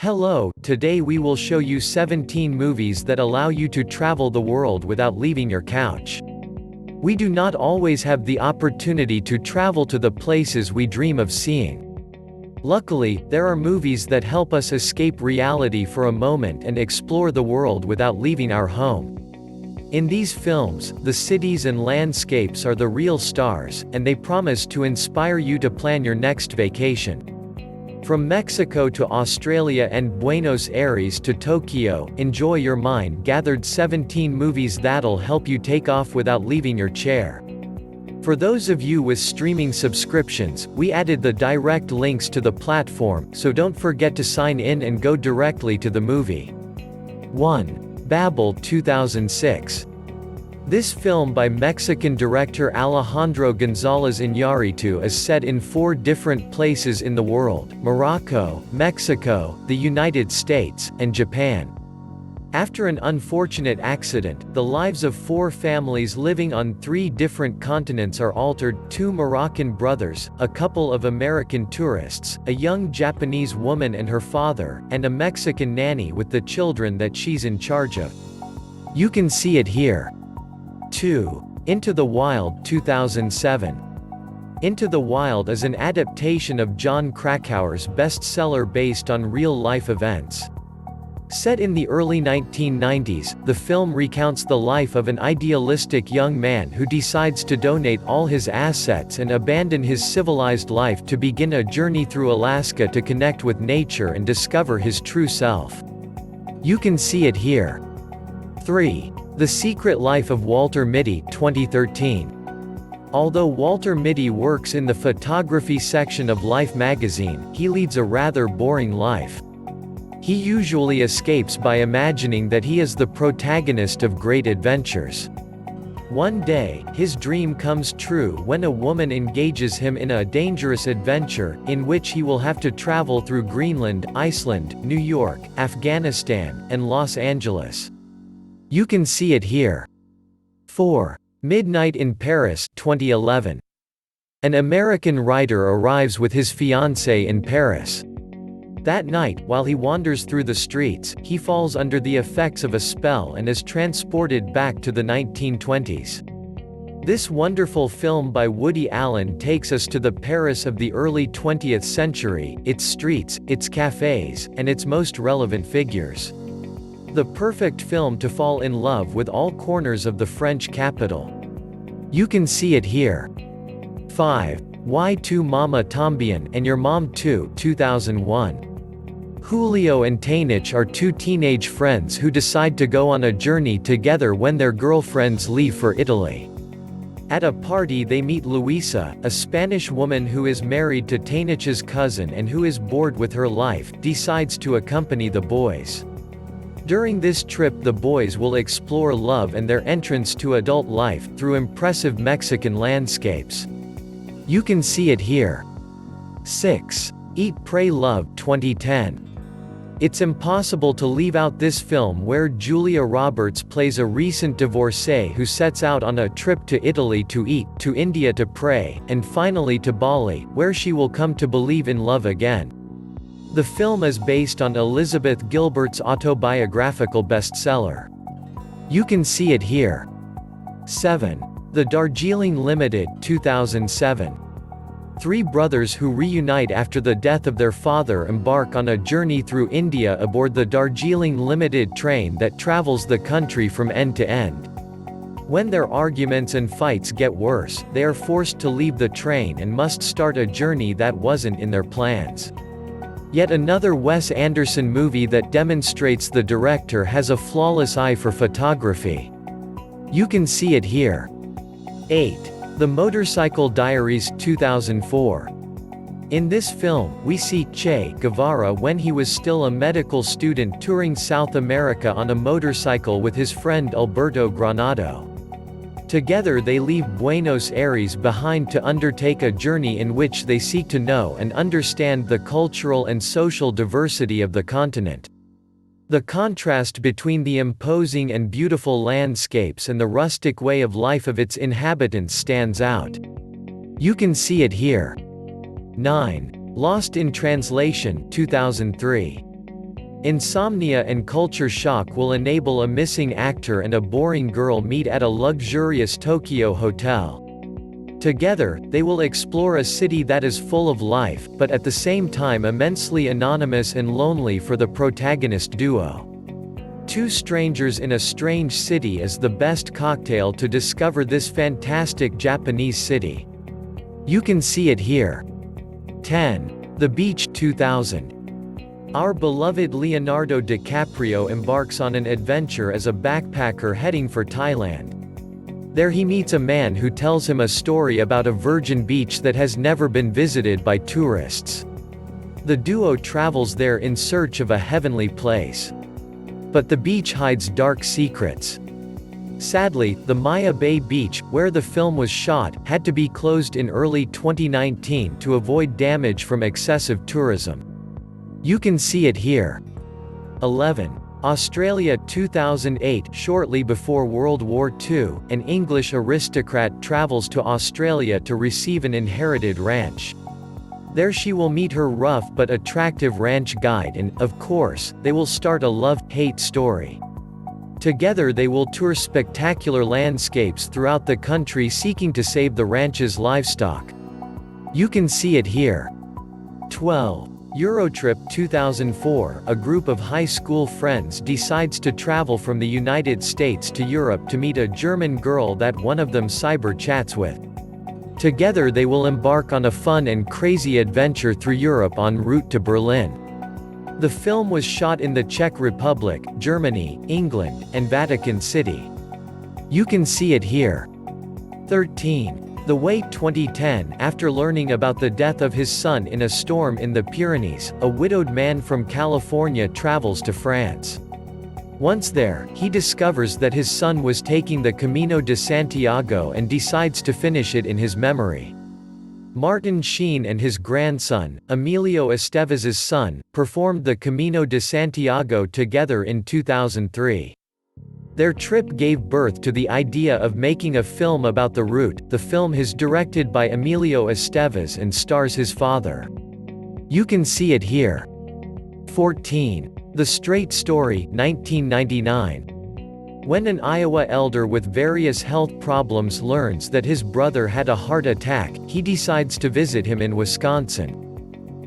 Hello, today we will show you 17 movies that allow you to travel the world without leaving your couch. We do not always have the opportunity to travel to the places we dream of seeing. Luckily, there are movies that help us escape reality for a moment and explore the world without leaving our home. In these films, the cities and landscapes are the real stars, and they promise to inspire you to plan your next vacation. From Mexico to Australia and Buenos Aires to Tokyo, enjoy your mind-gathered 17 movies that'll help you take off without leaving your chair. For those of you with streaming subscriptions, we added the direct links to the platform, so don't forget to sign in and go directly to the movie. 1. Babble 2006. This film by Mexican director Alejandro González Iñárritu is set in 4 different places in the world: Morocco, Mexico, the United States, and Japan. After an unfortunate accident, the lives of 4 families living on 3 different continents are altered: 2 Moroccan brothers, a couple of American tourists, a young Japanese woman and her father, and a Mexican nanny with the children that she's in charge of. You can see it here. 2. Into the Wild 2007. Into the Wild is an adaptation of Jon Krakauer's bestseller based on real-life events. Set in the early 1990s, the film recounts the life of an idealistic young man who decides to donate all his assets and abandon his civilized life to begin a journey through Alaska to connect with nature and discover his true self. You can see it here. 3. The Secret Life of Walter Mitty 2013. Although Walter Mitty works in the photography section of Life magazine, he leads a rather boring life. He usually escapes by imagining that he is the protagonist of great adventures. One day, his dream comes true when a woman engages him in a dangerous adventure, in which he will have to travel through Greenland, Iceland, New York, Afghanistan, and Los Angeles. You can see it here. 4. Midnight in Paris 2011. An American writer arrives with his fiancée in Paris. That night, while he wanders through the streets, he falls under the effects of a spell and is transported back to the 1920s. This wonderful film by Woody Allen takes us to the Paris of the early 20th century, its streets, its cafes, and its most relevant figures. The perfect film to fall in love with all corners of the French capital. You can see it here. 5. Why Tu Mama Tambien and Your Mom Too 2001. Julio and Tainich are 2 teenage friends who decide to go on a journey together when their girlfriends leave for Italy. At a party they meet Luisa, a Spanish woman who is married to Tainich's cousin and who is bored with her life, decides to accompany the boys. During this trip the boys will explore love and their entrance to adult life, through impressive Mexican landscapes. You can see it here. 6. Eat Pray Love 2010. It's impossible to leave out this film where Julia Roberts plays a recent divorcee who sets out on a trip to Italy to eat, to India to pray, and finally to Bali, where she will come to believe in love again. The film is based on Elizabeth Gilbert's autobiographical bestseller. You can see it here. 7. The Darjeeling Limited 2007. 3 brothers who reunite after the death of their father embark on a journey through India aboard the Darjeeling Limited train that travels the country from end to end. When their arguments and fights get worse, they are forced to leave the train and must start a journey that wasn't in their plans. Yet another Wes Anderson movie that demonstrates the director has a flawless eye for photography. You can see it here. 8. The Motorcycle Diaries 2004. In this film, we see Che Guevara when he was still a medical student touring South America on a motorcycle with his friend Alberto Granado. Together they leave Buenos Aires behind to undertake a journey in which they seek to know and understand the cultural and social diversity of the continent. The contrast between the imposing and beautiful landscapes and the rustic way of life of its inhabitants stands out. You can see it here. 9. Lost in Translation 2003. Insomnia and culture shock will enable a missing actor and a boring girl meet at a luxurious Tokyo hotel. Together, they will explore a city that is full of life, but at the same time immensely anonymous and lonely for the protagonist duo. Two strangers in a strange city is the best cocktail to discover this fantastic Japanese city. You can see it here. 10. The Beach 2000. Our beloved Leonardo DiCaprio embarks on an adventure as a backpacker heading for Thailand. There he meets a man who tells him a story about a virgin beach that has never been visited by tourists. The duo travels there in search of a heavenly place. But the beach hides dark secrets. Sadly, the Maya Bay Beach, where the film was shot, had to be closed in early 2019 to avoid damage from excessive tourism. You can see it here. 11. Australia 2008. Shortly before World War II, an English aristocrat travels to Australia to receive an inherited ranch. There she will meet her rough but attractive ranch guide and, of course, they will start a love-hate story. Together they will tour spectacular landscapes throughout the country seeking to save the ranch's livestock. You can see it here. 12. Eurotrip 2004. A group of high school friends decides to travel from the United States to Europe to meet a German girl that one of them cyber chats with. Together they will embark on a fun and crazy adventure through Europe en route to Berlin. The film was shot in the Czech Republic, Germany, England, and Vatican City. You can see it here. 13. The Wait 2010. After learning about the death of his son in a storm in the Pyrenees, a widowed man from California travels to France. Once there, he discovers that his son was taking the Camino de Santiago and decides to finish it in his memory. Martin Sheen and his grandson, Emilio Estevez's son, performed the Camino de Santiago together in 2003. Their trip gave birth to the idea of making a film about the route. The film is directed by Emilio Estevez and stars his father. You can see it here. 14. The Straight Story 1999. When an Iowa elder with various health problems learns that his brother had a heart attack, he decides to visit him in Wisconsin.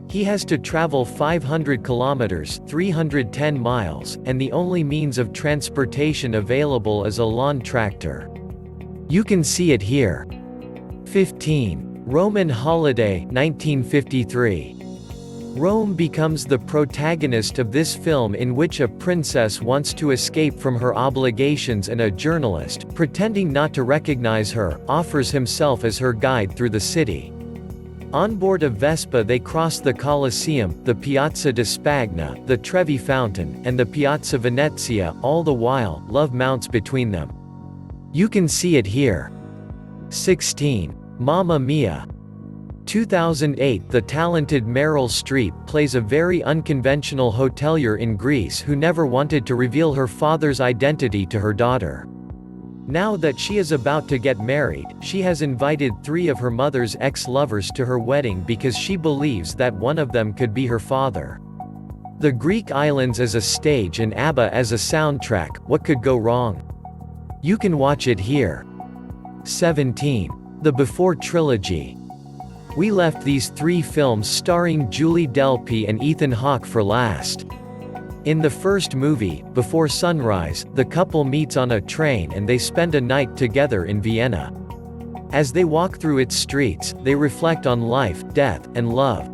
He has to travel 500 kilometers, 310 miles, and the only means of transportation available is a lawn tractor. You can see it here. 15. Roman Holiday 1953. Rome becomes the protagonist of this film, in which a princess wants to escape from her obligations and a journalist, pretending not to recognize her, offers himself as her guide through the city. On board a Vespa they cross the Colosseum, the Piazza di Spagna, the Trevi Fountain, and the Piazza Venezia, all the while, love mounts between them. You can see it here. 16. Mamma Mia! 2008. The talented Meryl Streep plays a very unconventional hotelier in Greece who never wanted to reveal her father's identity to her daughter. Now that she is about to get married, she has invited 3 of her mother's ex-lovers to her wedding because she believes that one of them could be her father. The Greek islands as a stage and ABBA as a soundtrack, what could go wrong? You can watch it here. 17. The Before Trilogy. We left these 3 films starring Julie Delpy and Ethan Hawke for last. In the first movie, Before Sunrise, the couple meets on a train and they spend a night together in Vienna. As they walk through its streets, they reflect on life, death, and love.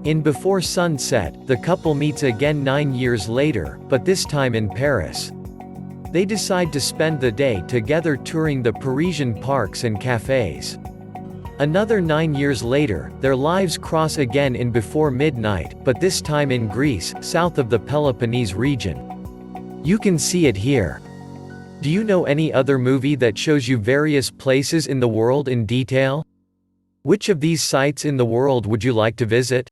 In Before Sunset, the couple meets again 9 years later, but this time in Paris. They decide to spend the day together touring the Parisian parks and cafes. Another 9 years later, their lives cross again in Before Midnight, but this time in Greece, south of the Peloponnese region. You can see it here. Do you know any other movie that shows you various places in the world in detail? Which of these sites in the world would you like to visit?